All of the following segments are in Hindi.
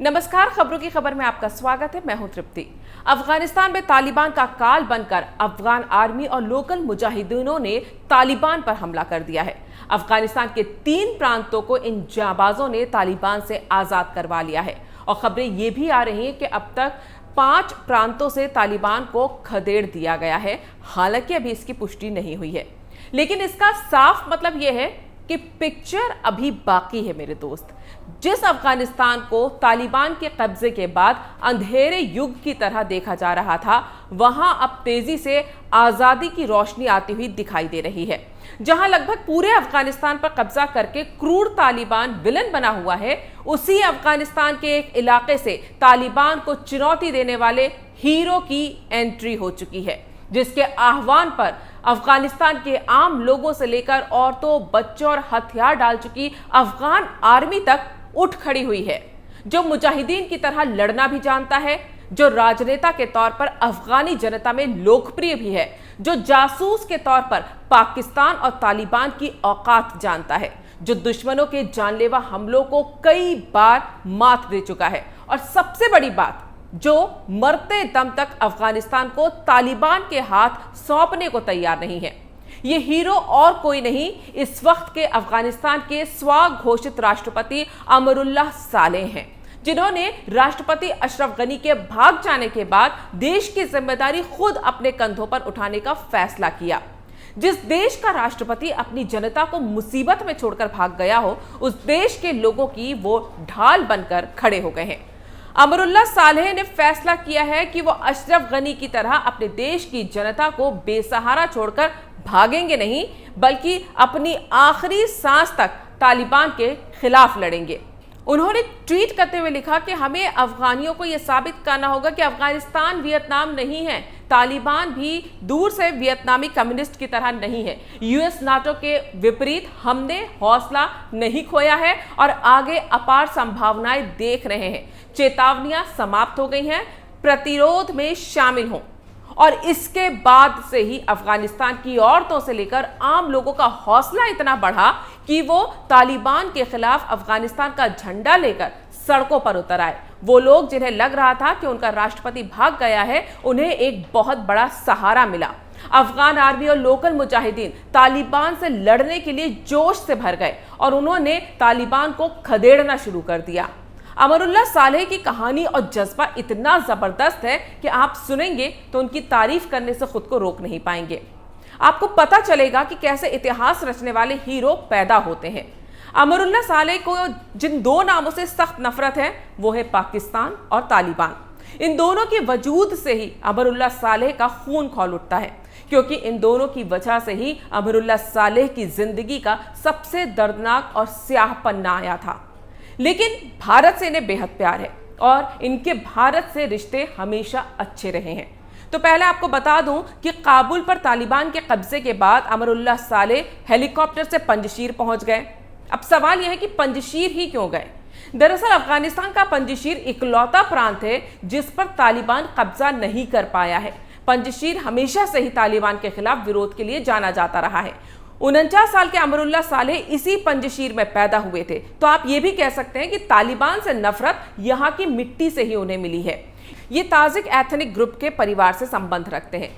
नमस्कार, खबरों की खबर में आपका स्वागत है। मैं हूं तृप्ति। अफगानिस्तान में तालिबान का काल बनकर अफगान आर्मी और लोकल मुजाहिदीनों ने तालिबान पर हमला कर दिया है। अफगानिस्तान के 3 प्रांतों को इन जाबाजों ने तालिबान से आजाद करवा लिया है और खबरें ये भी आ रही हैं कि अब तक 5 प्रांतों से तालिबान को खदेड़ दिया गया है। हालांकि अभी इसकी पुष्टि नहीं हुई है, लेकिन इसका साफ मतलब यह है कि पिक्चर अभी बाकी है मेरे दोस्त। जिस अफगानिस्तान को तालिबान के कब्जे के बाद अंधेरे युग की तरह देखा जा रहा था, वहां अब तेजी से आजादी की रोशनी आती हुई दिखाई दे रही है। जहां लगभग पूरे अफगानिस्तान पर कब्जा करके क्रूर तालिबान विलन बना हुआ है, उसी अफगानिस्तान के एक इलाके से तालिबान को चुनौती देने वाले हीरो की एंट्री हो चुकी है, जिसके आह्वान पर अफगानिस्तान के आम लोगों से लेकर औरतों, बच्चों और हथियार डाल चुकी अफगान आर्मी तक उठ खड़ी हुई है, जो मुजाहिदीन की तरह लड़ना भी जानता है, जो राजनेता के तौर पर अफगानी जनता में लोकप्रिय भी है, जो जासूस के तौर पर पाकिस्तान और तालिबान की औकात जानता है, जो दुश्मनों के जानलेवा हमलों को कई बार मात दे चुका है और सबसे बड़ी बात, जो मरते दम तक अफगानिस्तान को तालिबान के हाथ सौंपने को तैयार नहीं है। ये हीरो और कोई नहीं, इस वक्त के अफगानिस्तान के स्वघोषित राष्ट्रपति अमरुल्लाह सालेह हैं, जिन्होंने राष्ट्रपति अशरफ गनी के भाग जाने के बाद देश की जिम्मेदारी खुद अपने कंधों पर उठाने का फैसला किया। जिस देश का राष्ट्रपति अपनी जनता को मुसीबत में छोड़कर भाग गया हो, उस देश के लोगों की वो ढाल बनकर खड़े हो गए हैं। अमरुल्लाह सालेह ने फैसला किया है कि वो अशरफ गनी की तरह अपने देश की जनता को बेसहारा छोड़कर भागेंगे नहीं, बल्कि अपनी आखिरी सांस तक तालिबान के खिलाफ लड़ेंगे। उन्होंने ट्वीट करते हुए लिखा कि हमें अफगानियों को यह साबित करना होगा कि अफगानिस्तान वियतनाम नहीं है, तालिबान भी दूर से वियतनामी कम्युनिस्ट की तरह नहीं है। यूएस नाटो के विपरीत हमने हौसला नहीं खोया है और आगे अपार संभावनाएं देख रहे हैं। चेतावनियां समाप्त हो गई हैं, प्रतिरोध में शामिल हों। और इसके बाद से ही अफगानिस्तान की औरतों से लेकर आम लोगों का हौसला इतना बढ़ा कि वो तालिबान के खिलाफ अफगानिस्तान का झंडा लेकर सड़कों पर उतर आए। वो लोग जिन्हें लग रहा था कि उनका राष्ट्रपति भाग गया है, उन्हें एक बहुत बड़ा सहारा मिला। अफगान आर्मी और लोकल मुजाहिदीन तालिबान से लड़ने के लिए जोश से भर गए और उन्होंने तालिबान को खदेड़ना शुरू कर दिया। अमरुल्लाह सालेह की कहानी और जज्बा इतना जबरदस्त है कि आप सुनेंगे तो उनकी तारीफ करने से खुद को रोक नहीं पाएंगे। आपको पता चलेगा कि कैसे इतिहास रचने वाले हीरो पैदा होते हैं। अमरुल्लाह सालेह को जिन 2 नामों से सख्त नफरत है, वो है पाकिस्तान और तालिबान। इन दोनों के वजूद से ही अमरुल्लाह सालेह का खून खौल उठता है, क्योंकि इन दोनों की वजह से ही अमरुल्लाह सालेह की जिंदगी का सबसे दर्दनाक और स्याह पन्ना आया था। लेकिन भारत से इन्हें बेहद प्यार है और इनके भारत से रिश्ते हमेशा अच्छे रहे हैं। तो पहले आपको बता दूं कि काबुल पर तालिबान के कब्जे के बाद अमरुल्लाह सालेह हेलीकॉप्टर से पंजशीर पहुंच गए। अब सवाल यह है कि पंजशीर ही क्यों गए? दरअसल अफगानिस्तान का पंजशीर इकलौता प्रांत है जिस पर तालिबान कब्जा नहीं कर पाया है। पंजशीर हमेशा से ही तालिबान के खिलाफ विरोध के लिए जाना जाता रहा है। 49 साल के अमरुल्लाह सालेह इसी पंजशीर में पैदा हुए थे, तो आप ये भी कह सकते हैं कि तालिबान से नफरत यहाँ की मिट्टी से ही उन्हें मिली है। ये ताजिक एथनिक ग्रुप के परिवार से संबंध रखते हैं।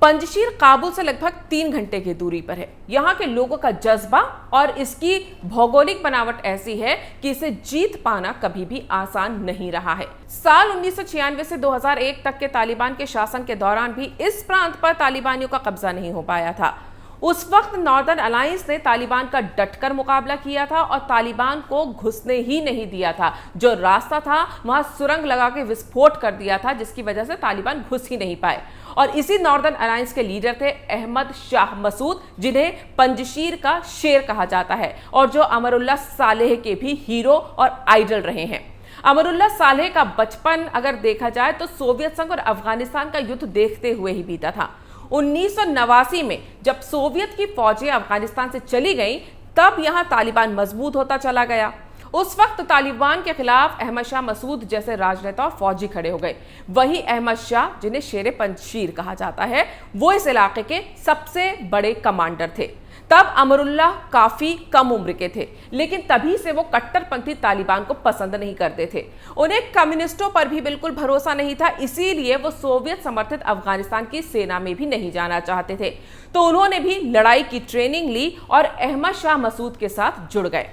पंजशीर काबुल से लगभग 3 घंटे की दूरी पर है। यहाँ के लोगों का जज्बा और इसकी भौगोलिक बनावट ऐसी है कि इसे जीत पाना कभी भी आसान नहीं रहा है। साल 1996 से 2001 तक के तालिबान के शासन के दौरान भी इस प्रांत पर तालिबानियों का कब्जा नहीं हो पाया था। उस वक्त नॉर्दर्न अलायंस ने तालिबान का डटकर मुकाबला किया था और तालिबान को घुसने ही नहीं दिया था। जो रास्ता था वहां सुरंग लगा के विस्फोट कर दिया था, जिसकी वजह से तालिबान घुस ही नहीं पाए। और इसी नॉर्दर्न अलायंस के लीडर थे अहमद शाह मसूद, जिन्हें पंजशीर का शेर कहा जाता है और जो अमरुल्लाह सालेह के भी हीरो और आइडल रहे हैं। अमरुल्लाह सालेह का बचपन अगर देखा जाए तो सोवियत संघ और अफगानिस्तान का युद्ध देखते हुए ही बीता था। 1989 में जब सोवियत की फौजें अफगानिस्तान से चली गईं, तब यहां तालिबान मजबूत होता चला गया। उस वक्त तालिबान के खिलाफ अहमद शाह मसूद जैसे राजनेता और फौजी खड़े हो गए। वही अहमद शाह, जिन्हें शेर पंजशीर कहा जाता है, वो इस इलाके के सबसे बड़े कमांडर थे। तब अमरुल्लाह काफी कम उम्र के थे, लेकिन तभी से वो कट्टरपंथी तालिबान को पसंद नहीं करते थे। उन्हें कम्युनिस्टों पर भी बिल्कुल भरोसा नहीं था, इसीलिए वो सोवियत समर्थित अफगानिस्तान की सेना में भी नहीं जाना चाहते थे। तो उन्होंने भी लड़ाई की ट्रेनिंग ली और अहमद शाह मसूद के साथ जुड़ गए,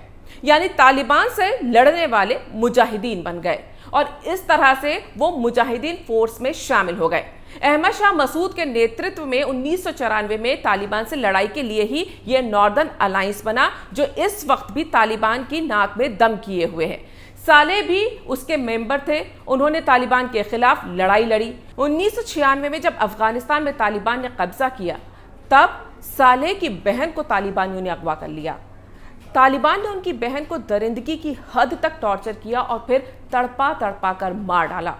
यानी तालिबान से लड़ने वाले मुजाहिदीन बन गए और इस तरह से वो मुजाहिदीन फोर्स में शामिल हो गए। अहमद शाह मसूद के नेतृत्व में 1994 में तालिबान से लड़ाई के लिए ही यह नॉर्दर्न अलायंस बना, जो इस वक्त भी तालिबान की नाक में दम किए हुए है। सालेह भी उसके मेंबर थे। उन्होंने तालिबान के खिलाफ लड़ाई लड़ी। 1996 में जब अफगानिस्तान में तालिबान ने कब्जा किया, तब सालेह की बहन को तालिबानियों ने अगवा कर लिया। तालिबान ने उनकी बहन को दरिंदगी की हद तक टॉर्चर किया और फिर तड़पा तड़पा कर मार डाला।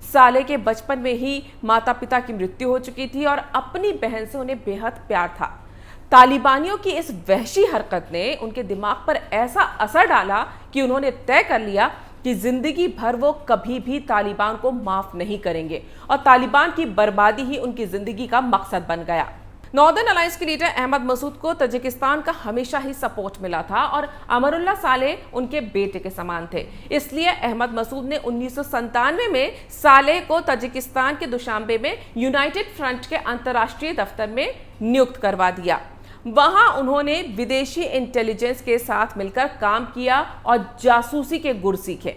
सालेह के बचपन में ही माता पिता की मृत्यु हो चुकी थी और अपनी बहन से उन्हें बेहद प्यार था। तालिबानियों की इस वहशी हरकत ने उनके दिमाग पर ऐसा असर डाला कि उन्होंने तय कर लिया कि जिंदगी भर वो कभी भी तालिबान को माफ नहीं करेंगे और तालिबान की बर्बादी ही उनकी जिंदगी का मकसद बन गया। नॉर्दर्न अलायंस के लीडर अहमद मसूद को तजिकिस्तान का हमेशा ही सपोर्ट मिला था और अमरुल्लाह सालेह उनके बेटे के समान थे। इसलिए अहमद मसूद ने 1997 में सालेह को तजिकिस्तान के दुशांबे में यूनाइटेड फ्रंट के अंतर्राष्ट्रीय दफ्तर में नियुक्त करवा दिया। वहां उन्होंने विदेशी इंटेलिजेंस के साथ मिलकर काम किया और जासूसी के गुर सीखे।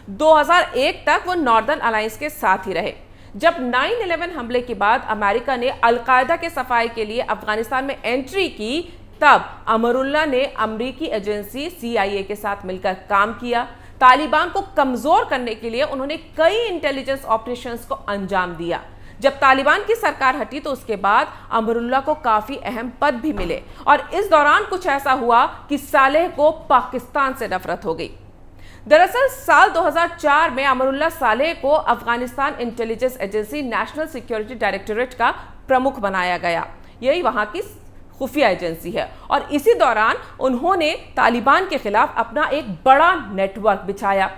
2001 तक वो नॉर्दर्न अलायंस के साथ ही रहे। जब 9/11 हमले के बाद अमेरिका ने अलकायदा के सफाई के लिए अफगानिस्तान में एंट्री की, तब अमरुल्लाह ने अमेरिकी एजेंसी CIA के साथ मिलकर काम किया। तालिबान को कमजोर करने के लिए उन्होंने कई इंटेलिजेंस ऑपरेशंस को अंजाम दिया। जब तालिबान की सरकार हटी तो उसके बाद अमरुल्लाह को काफी अहम पद भी मिले और इस दौरान कुछ ऐसा हुआ कि सालेह को पाकिस्तान से नफरत हो गई। दरअसल साल 2004 में अमरुल्लाह सालेह को Afghanistan intelligence agency national security directorate का प्रमुख बनाया गया। यही वहां की खुफिया एजेंसी है और इसी दौरान उन्होंने तालिबान के खिलाफ अपना एक बड़ा नेटवर्क बिछाया,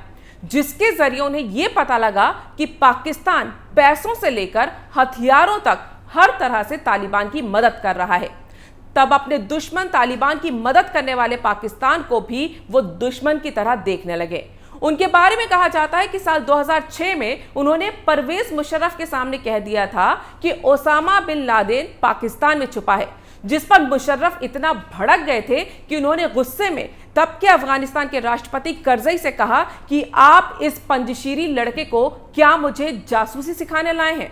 जिसके जरिए उन्हें यह पता लगा कि पाकिस्तान पैसों से लेकर हथियारों तक हर तरह से तालिबान की मदद कर रहा है। तब अपने दुश्मन तालिबान की मदद करने वाले पाकिस्तान को भी वो दुश्मन की तरह देखने लगे। उनके बारे में कहा जाता है कि साल 2006 में उन्होंने परवेज मुशर्रफ के सामने कह दिया था कि ओसामा बिन लादेन पाकिस्तान में छुपा है, जिस पर मुशर्रफ इतना भड़क गए थे कि उन्होंने गुस्से में तब के अफगानिस्तान के राष्ट्रपति करजई से कहा कि आप इस पंजशीरी लड़के को क्या मुझे जासूसी सिखाने लाए हैं।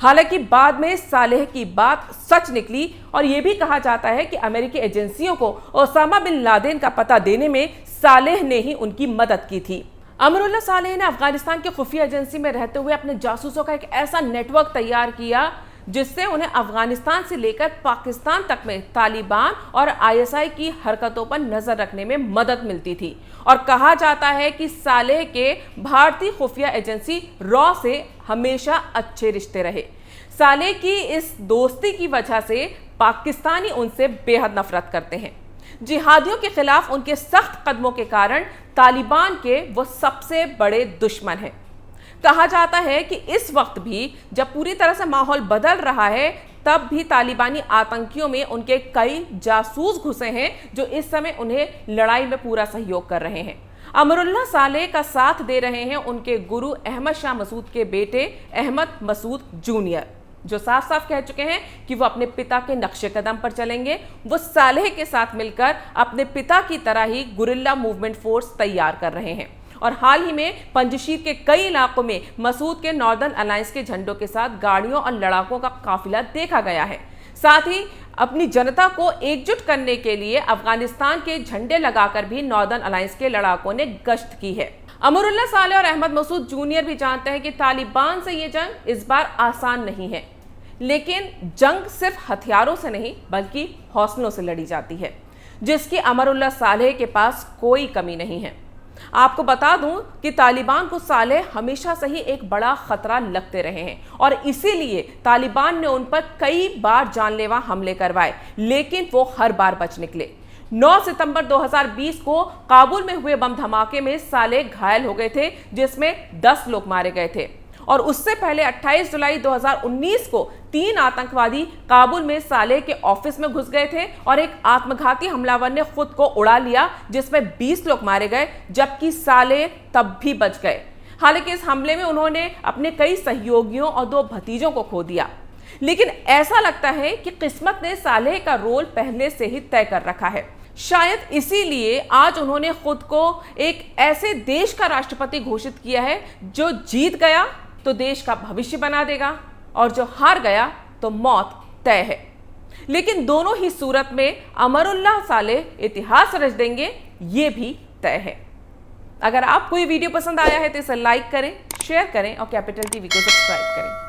हालांकि बाद में सालेह की बात सच निकली और यह भी कहा जाता है कि अमेरिकी एजेंसियों को ओसामा बिन लादेन का पता देने में सालेह ने ही उनकी मदद की थी। अमरुल्लाह सालेह ने अफगानिस्तान की खुफिया एजेंसी में रहते हुए अपने जासूसों का एक ऐसा नेटवर्क तैयार किया जिससे उन्हें अफगानिस्तान से लेकर पाकिस्तान तक में तालिबान और ISI की हरकतों पर नजर रखने में मदद मिलती थी। और कहा जाता है कि सालेह के भारतीय खुफिया एजेंसी रॉ से हमेशा अच्छे रिश्ते रहे। सालेह की इस दोस्ती की वजह से पाकिस्तानी उनसे बेहद नफरत करते हैं। जिहादियों के खिलाफ उनके सख्त कदमों के कारण तालिबान के वो सबसे बड़े दुश्मन हैं। कहा जाता है कि इस वक्त भी जब पूरी तरह से माहौल बदल रहा है, तब भी तालिबानी आतंकियों में उनके कई जासूस घुसे हैं जो इस समय उन्हें लड़ाई में पूरा सहयोग कर रहे हैं। अमरुल्लाह सालेह का साथ दे रहे हैं उनके गुरु अहमद शाह मसूद के बेटे अहमद मसूद जूनियर, जो साफ साफ कह चुके हैं कि वो अपने पिता के नक्शे कदम पर चलेंगे। वो सालेह के साथ मिलकर अपने पिता की तरह ही गुरिल्ला मूवमेंट फोर्स तैयार कर रहे हैं और हाल ही में पंजशीर के कई इलाकों में मसूद के नॉर्दर्न अलायंस के झंडों के साथ गाड़ियों और लड़ाकों का काफिला देखा गया है। साथ ही अपनी जनता को एकजुट करने के लिए अफगानिस्तान के झंडे लगाकर भी नॉर्दर्न अलायंस के लड़ाकों ने गश्त की है। अमरुल्लाह सालेह और अहमद मसूद जूनियर भी जानते हैं कि तालिबान से ये जंग इस बार आसान नहीं है, लेकिन जंग सिर्फ हथियारों से नहीं बल्कि हौसलों से लड़ी जाती है, जिसकी अमरुल्लाह सालेह के पास कोई कमी नहीं है। आपको बता दूं कि तालिबान को सालेह हमेशा से ही एक बड़ा खतरा लगते रहे हैं और इसीलिए तालिबान ने उन पर कई बार जानलेवा हमले करवाए, लेकिन वो हर बार बच निकले। 9 सितंबर 2020 को काबुल में हुए बम धमाके में सालेह घायल हो गए थे, जिसमें 10 लोग मारे गए थे और उससे पहले 28 जुलाई 2019 को 3 आतंकवादी काबुल में सालेह के ऑफिस में घुस गए थे और एक आत्मघाती हमलावर ने खुद को उड़ा लिया, जिसमें 20 लोग मारे गए, जबकि सालेह तब भी बच गए। हालांकि इस हमले में उन्होंने अपने कई सहयोगियों और 2 भतीजों को खो दिया। लेकिन ऐसा लगता है कि किस्मत ने सालेह का रोल पहले से ही तय कर रखा है। शायद इसीलिए आज उन्होंने खुद को एक ऐसे देश का राष्ट्रपति घोषित किया है जो जीत गया तो देश का भविष्य बना देगा और जो हार गया तो मौत तय है। लेकिन दोनों ही सूरत में अमरुल्लाह सालेह इतिहास रच देंगे, ये भी तय है। अगर आपको ये वीडियो पसंद आया है तो इसे लाइक करें, शेयर करें और कैपिटल टीवी को सब्सक्राइब करें।